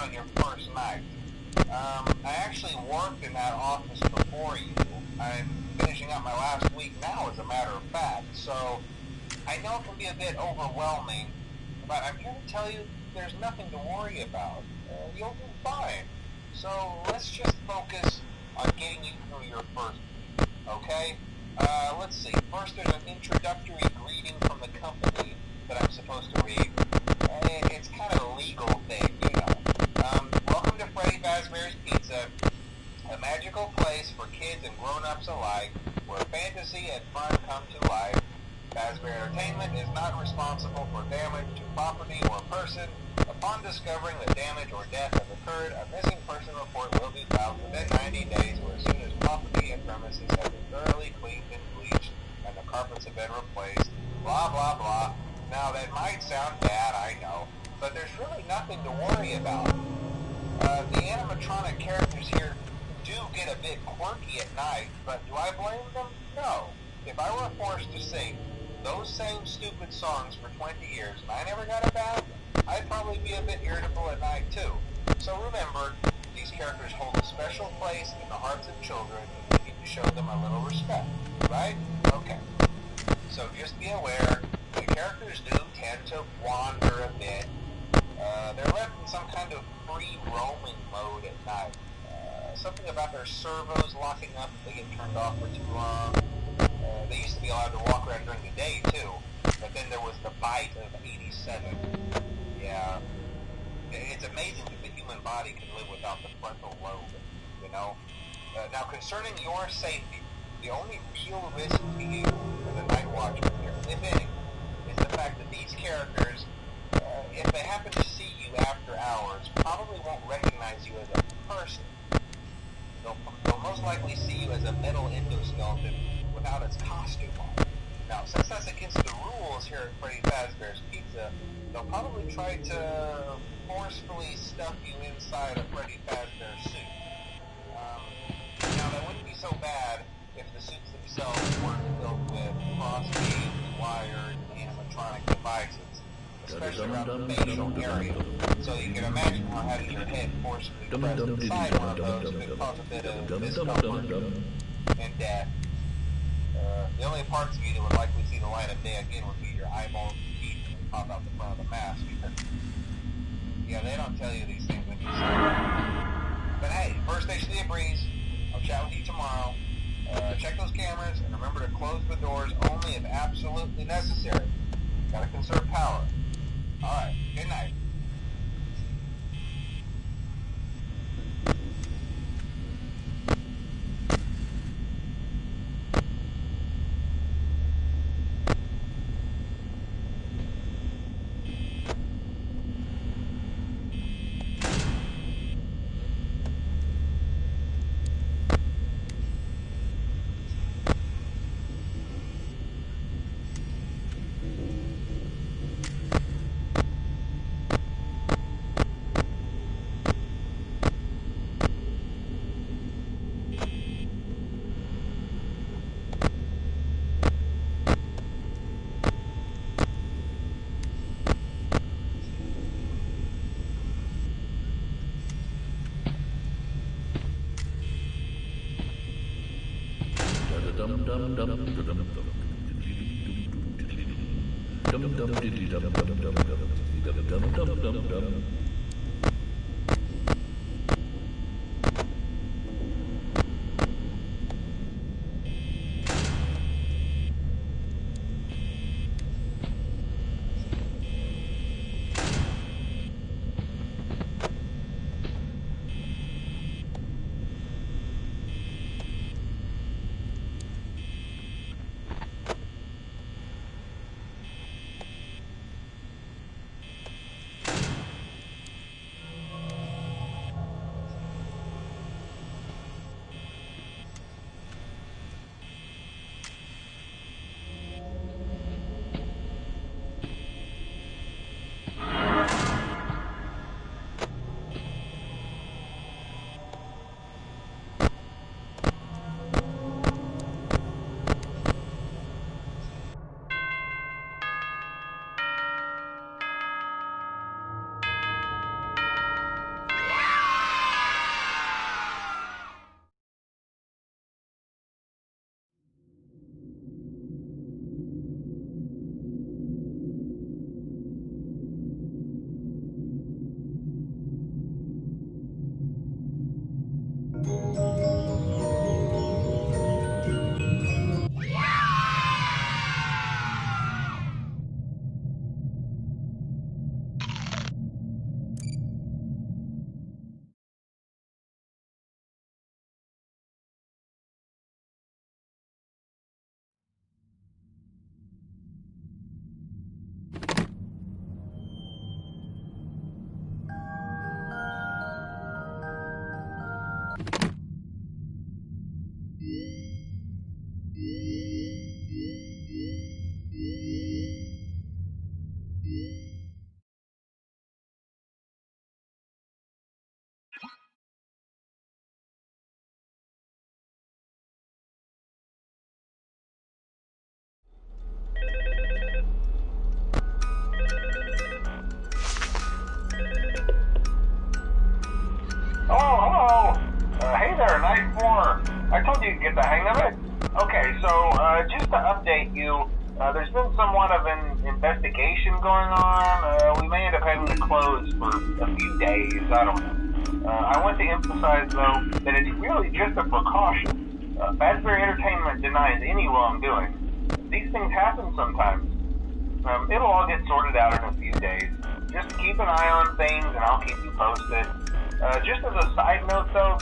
on your first night. I actually worked in that office before you. I'm finishing up my last week now, as a matter of fact, so I know it can be a bit overwhelming, but I'm here to tell you there's nothing to worry about. You'll do fine. So let's just focus on getting you through your first week, okay? Let's see. First, there's an introductory greeting from the company that I'm supposed to read. It's kind of a legal thing, you know. Welcome to Freddy Fazbear's Pizza, a magical place for kids and grown-ups alike, where fantasy and fun come to life. Fazbear Entertainment is not responsible for damage to property or person. Upon discovering that damage or death has occurred, a missing person report will be filed within 90 days or as soon as property and premises have been thoroughly cleaned and bleached and the carpets have been replaced. Blah, blah, blah. Now, that might sound bad, I know, but there's really nothing to worry about. The animatronic characters here do get a bit quirky at night, but do I blame them? No. If I were forced to sing those same stupid songs for 20 years and I never got a bath, I'd probably be a bit irritable at night too. So remember, these characters hold a special place in the hearts of children and we need to show them a little respect, right? Okay. So just be aware, the characters do tend to wander a bit. They're left in some kind of free roaming mode at night. Something about their servos locking up if they get turned off for too long. They used to be allowed to walk around during the day too, but then there was the bite of 87. Yeah, it's amazing that the human body can live without the frontal lobe, you know? Now, concerning your safety, the only real risk to you as a night watchman here, if any, is the fact that these characters, if they happen to see you after hours, probably won't recognize you as a person. They'll most likely see you as a metal endoskeleton without its costume on. Now, since that's against the rules here at Freddy Fazbear's Pizza, they'll probably try to forcefully stuff you inside a Freddy Fazbear suit. Now, that wouldn't be so bad if the suits themselves weren't filled with cross-beamed, wired, animatronic devices, especially around the facial area. So you can imagine how having your head forcefully pressed inside one of those could cause a bit of discomfort and death. The only parts of you that would likely see the light of day again would be your eyeballs and teeth when they pop out the front of the mask. Yeah, they don't tell you these things when you see them. But hey, first station of the breeze. I'll chat with you tomorrow. Check those cameras and remember to close the doors only if absolutely necessary. Gotta conserve power. Alright, good night. Hello. Hey there, Night 4. I told you to get the hang of it. Okay, so just to update you, there's been somewhat of an investigation going on. We may end up having to close for a few days. I don't know. I want to emphasize, though, that it's really just a precaution. Fazbear Entertainment denies any wrongdoing. These things happen sometimes. It'll all get sorted out in a few days. Just keep an eye on things, and I'll keep you posted. Just as a side note, though,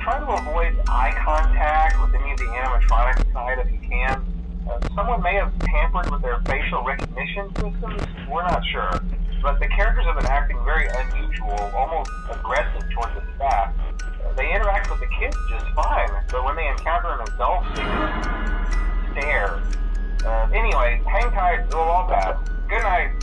try to avoid eye contact with any of the animatronic side if you can. Someone may have tampered with their facial recognition systems. We're not sure. But the characters have been acting very unusual, almost aggressive towards the staff. They interact with the kids just fine, but when they encounter an adult, they just stare. Anyway, hang tight, it'll all pass. Good night.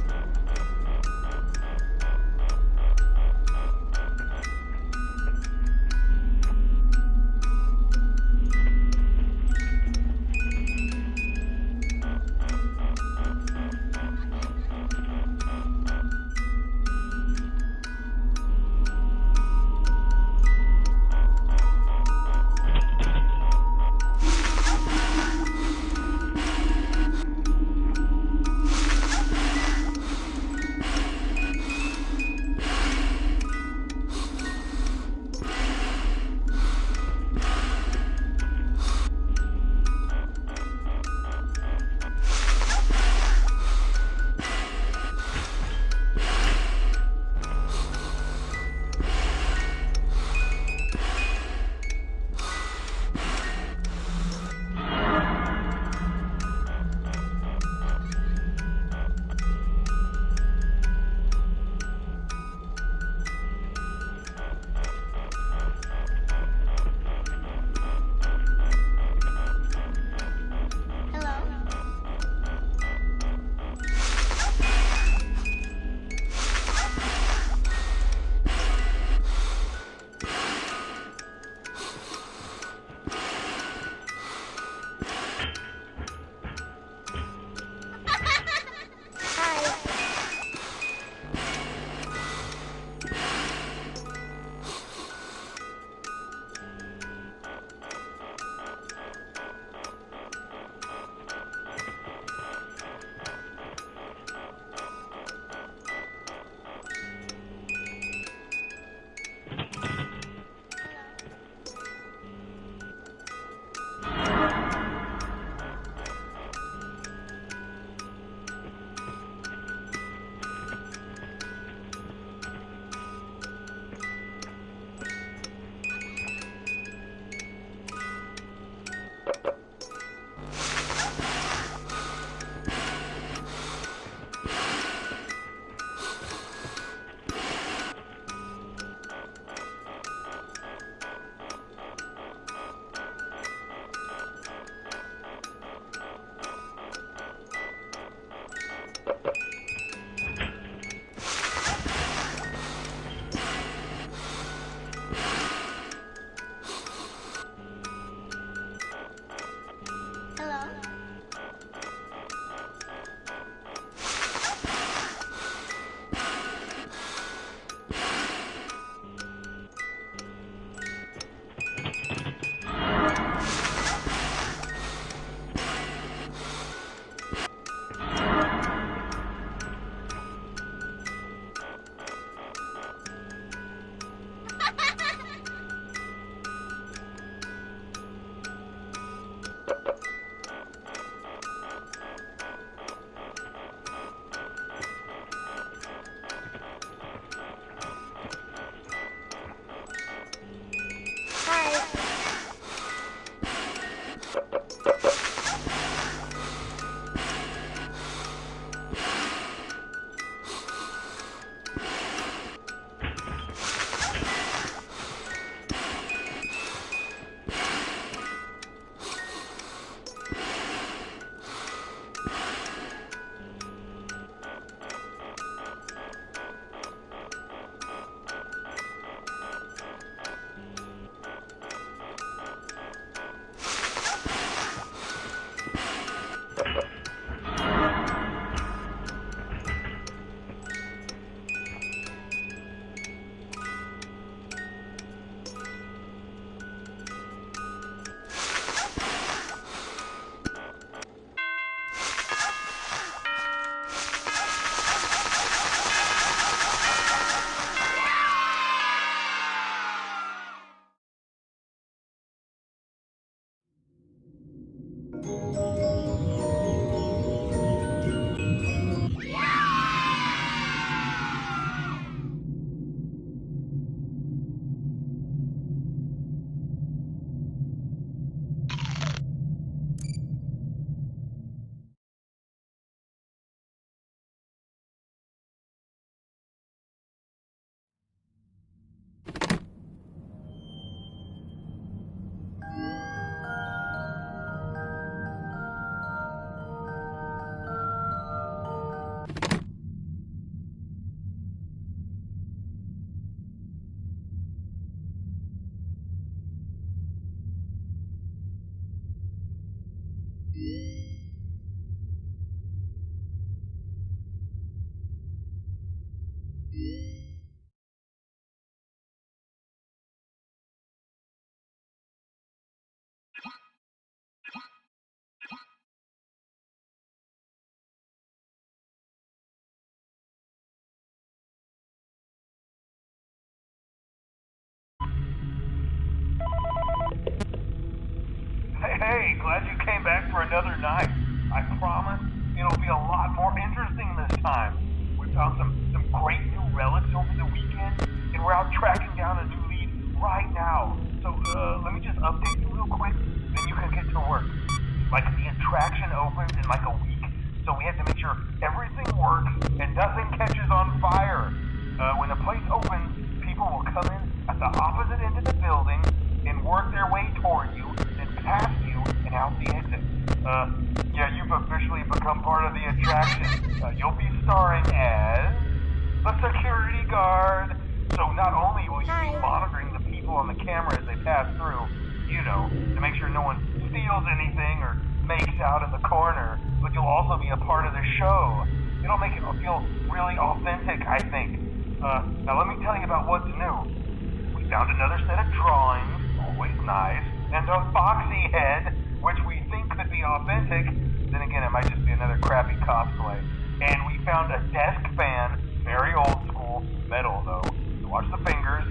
another night. I promise it'll be a lot more interesting this time. We found some great new relics over the weekend, and we're out tracking down a new lead right now. So let me just update you real quick, then you can get to work. Like, the attraction opens in like a week, so we have to make sure everything works and nothing catches on fire. When the place opens, people will come in at the opposite end of the building and work their way toward you, then past you and out the exit. Yeah, you've officially become part of the attraction. You'll be starring as the security guard. So not only will you be monitoring the people on the camera as they pass through, you know, to make sure no one steals anything or makes out in the corner, but you'll also be a part of the show. It'll make it feel really authentic, I think. Now let me tell you about what's new. We found another set of drawings, always nice, and a foxy head, which we think could be authentic. Then again, it might just be another crappy cosplay. And we found a desk fan, very old school, metal though. So watch the fingers.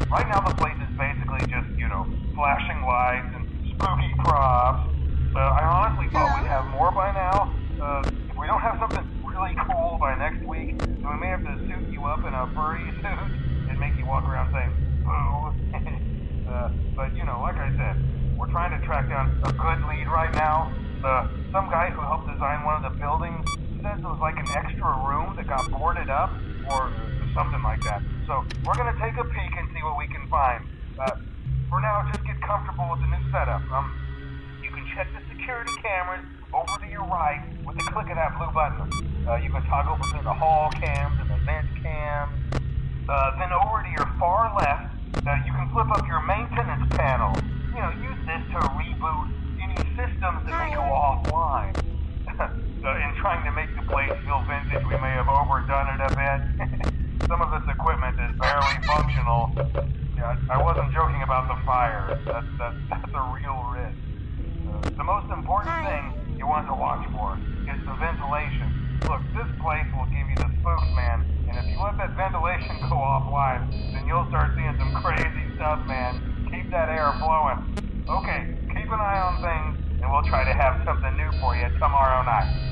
Right now the place is basically just, you know, flashing lights and spooky props. I honestly thought we'd have more by now. If we don't have something really cool by next week, then we may have to suit you up in a furry suit and make you walk around saying, boo. But, you know, like I said, we're trying to track down a good lead right now. Some guy who helped design one of the buildings says it was like an extra room that got boarded up, or something like that. So we're going to take a peek and see what we can find. For now, just get comfortable with the new setup. You can check the security cameras over to your right with the click of that blue button. You can toggle between the hall cams and the vent cams. Then over to your far left, you can flip up your maintenance panel. You know, use this to reboot any systems that may go offline. In trying to make the place feel vintage, we may have overdone it a bit. Some of this equipment is barely functional. Yeah, I wasn't joking about the fire. That's a real risk. The most important thing you want to watch for is the ventilation. Look, this place will give you the spooks, man. And if you let that ventilation go offline, then you'll start seeing some crazy stuff, man. Keep that air flowing. Okay, keep an eye on things, and we'll try to have something new for you tomorrow night.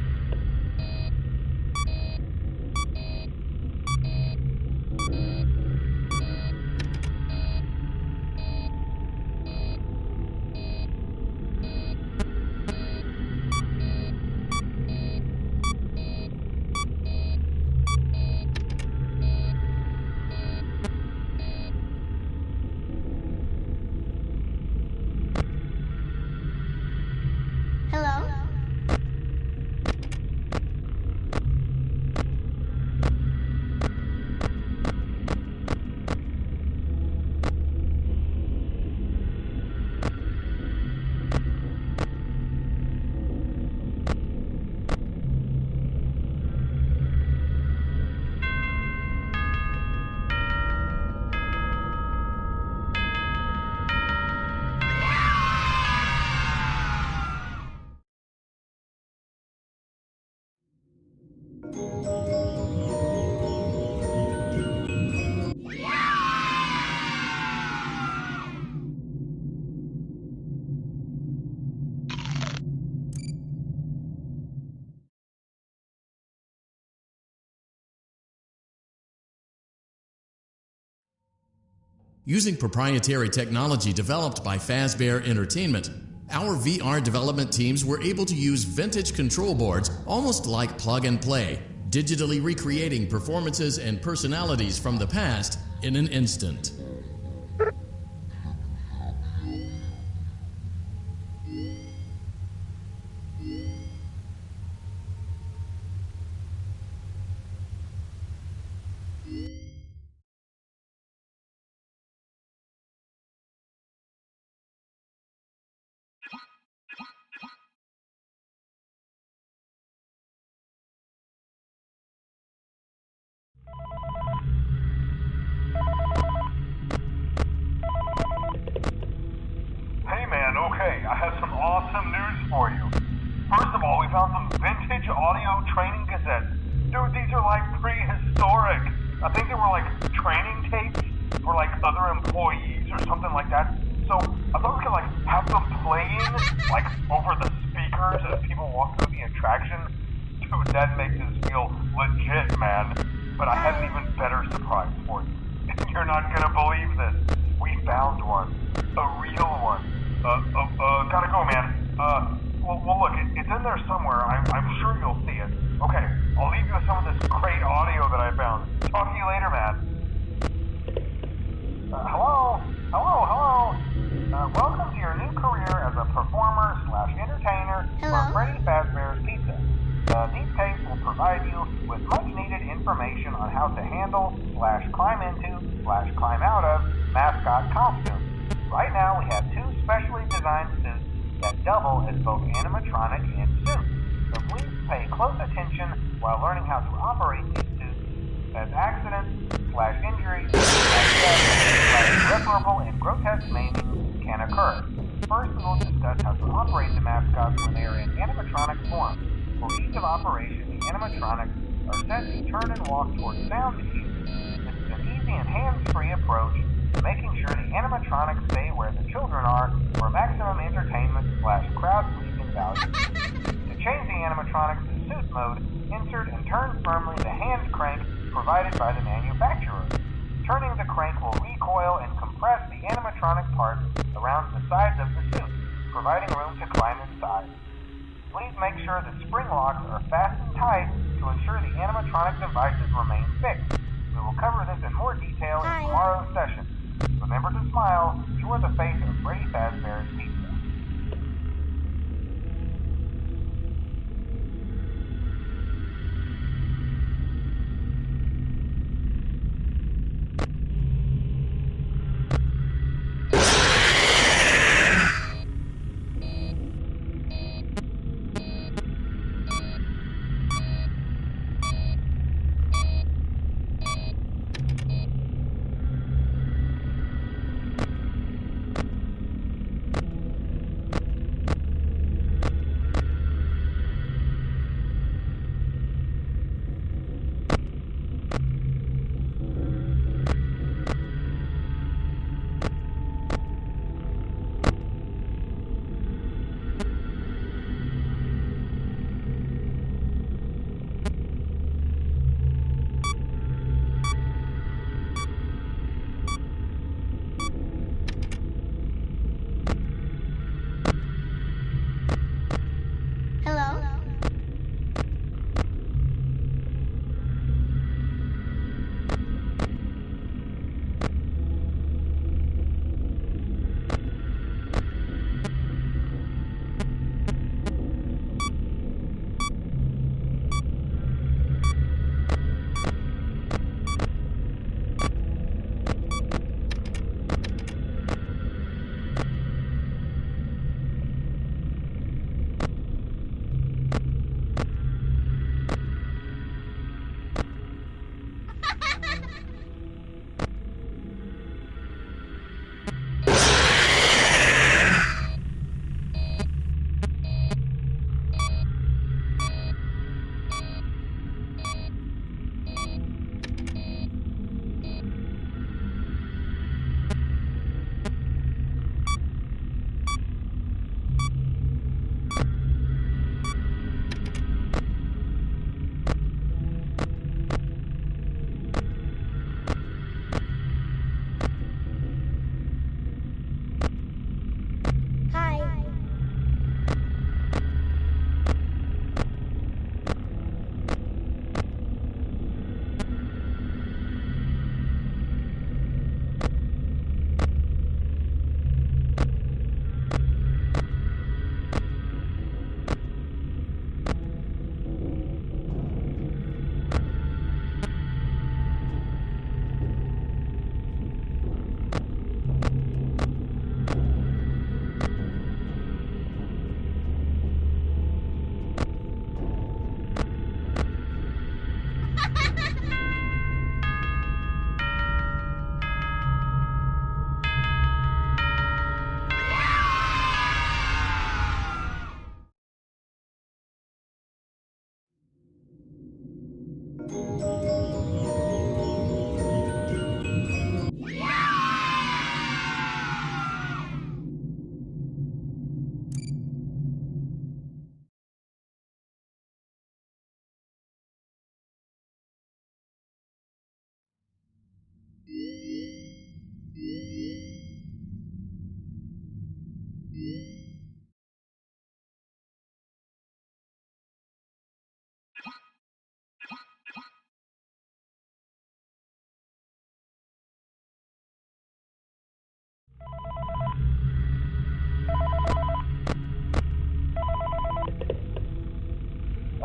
Using proprietary technology developed by Fazbear Entertainment, our VR development teams were able to use vintage control boards almost like plug and play, digitally recreating performances and personalities from the past in an instant. Okay, I have some awesome news for you. First of all, we found some vintage audio training cassettes. Dude, these are like prehistoric. I think they were like training tapes for like other employees or something like that. So I thought we could like have them playing like over the speakers as people walk through the attraction? Dude, that makes us feel legit, man. But I have an even better surprise for you. You're not gonna believe this. We found one. A real one. Gotta go, man. Well, look, it's in there somewhere. I'm sure you'll see it. Okay, I'll leave you with some of this great audio that I found. Talk to you later, man. Hello? Welcome to your new career as a performer/entertainer for Freddy Fazbear's Pizza. These tapes will provide you with much-needed information on how to handle/climb into/climb out of mascot costumes. Right now, we have 2 specially designed suits that double as both animatronic and suit. So please pay close attention while learning how to operate these suits, as accidents/injuries/death/irreparable and grotesque maiming can occur. First, we will discuss how to operate the mascots when they are in animatronic form. For ease of operation, the animatronics are set to turn and walk towards sound cues. This is an easy and hands-free approach to making sure the animatronics stay where the children are for maximum entertainment/crowd-pleasing value. To change the animatronics to suit mode, insert and turn firmly the hand crank provided by the manufacturer. Turning the crank will recoil and compress the animatronic parts around the sides of the suit, providing room to climb inside. Please make sure the spring locks are fastened tight to ensure the animatronic devices remain fixed. We will cover this in more detail in tomorrow's session. Remember to smile. You are the face of Freddy Fazbear's Pizza.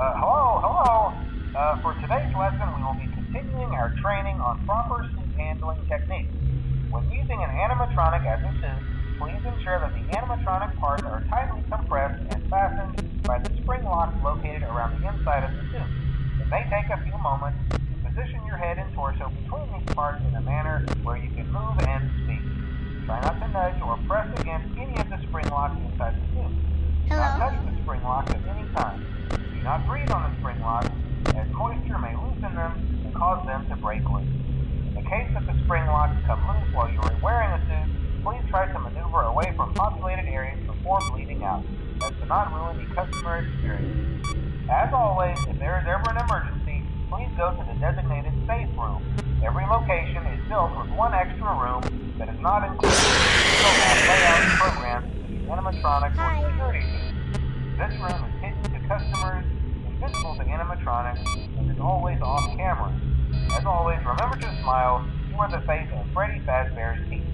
Hello. For today's lesson, we will be continuing our training on proper suit handling techniques. When using an animatronic as a suit, please ensure that the animatronic parts are tightly compressed and fastened by the spring locks located around the inside of the suit. It may take a few moments to position your head and torso between these parts in a manner where you can move and speak. Try not to nudge or press against any of the spring locks inside the suit. Do not touch the spring locks at any time. Do not breathe on the spring locks, as moisture may loosen them and cause them to break loose. In the case that the spring locks come loose while you are wearing a suit, please try to maneuver away from populated areas before bleeding out, as to not ruin the customer experience. As always, if there is ever an emergency, please go to the designated safe room. Every location is built with one extra room that is not included in the layout program to the animatronic or security team. This room is hidden to customers, invisible to animatronics, and is always off camera. As always, remember to smile. You are the face of Freddy Fazbear's team.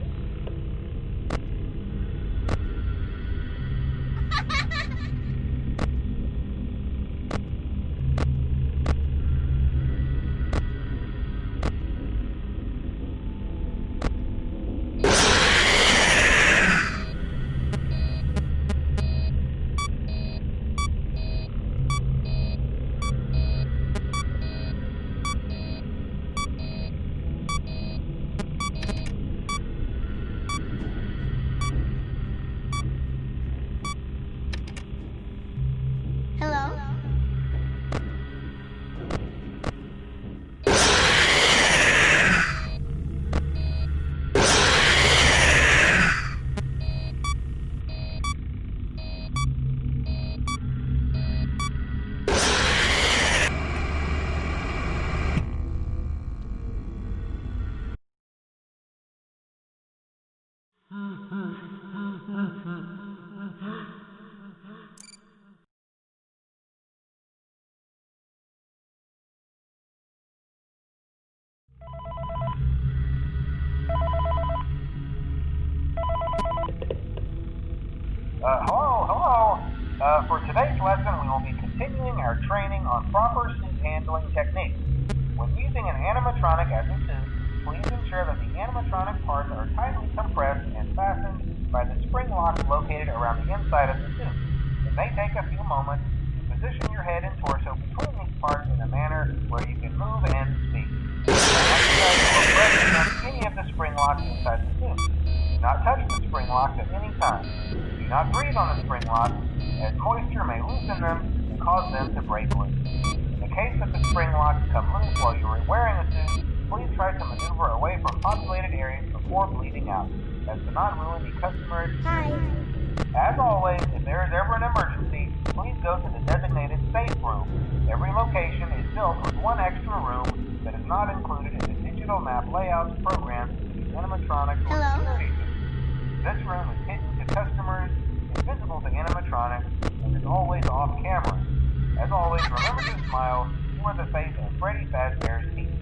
Hello. For today's lesson, we will be continuing our training on proper suit handling techniques. When using an animatronic as a suit, please ensure that the animatronic parts are tightly compressed and fastened by the spring locks located around the inside of the suit. It may take a few moments to position your head and torso between these parts in a manner where you can move and speak. Try not to nudge or press against any of the spring locks inside the suit. Do not touch the spring locks at any time. Do not breathe on the spring locks, as moisture may loosen them and cause them to break loose. In the case that the spring locks come loose while you are wearing a suit, please try to maneuver away from populated areas before bleeding out, as to not ruin the customer experience. As always, if there is ever an emergency, please go to the designated safe room. Every location is built with one extra room that is not included in the digital map layouts program to the animatronic or security team. This room is hidden to customers, invisible to animatronics, and is always off camera. As always, remember to smile. You are the face of Freddy Fazbear's team.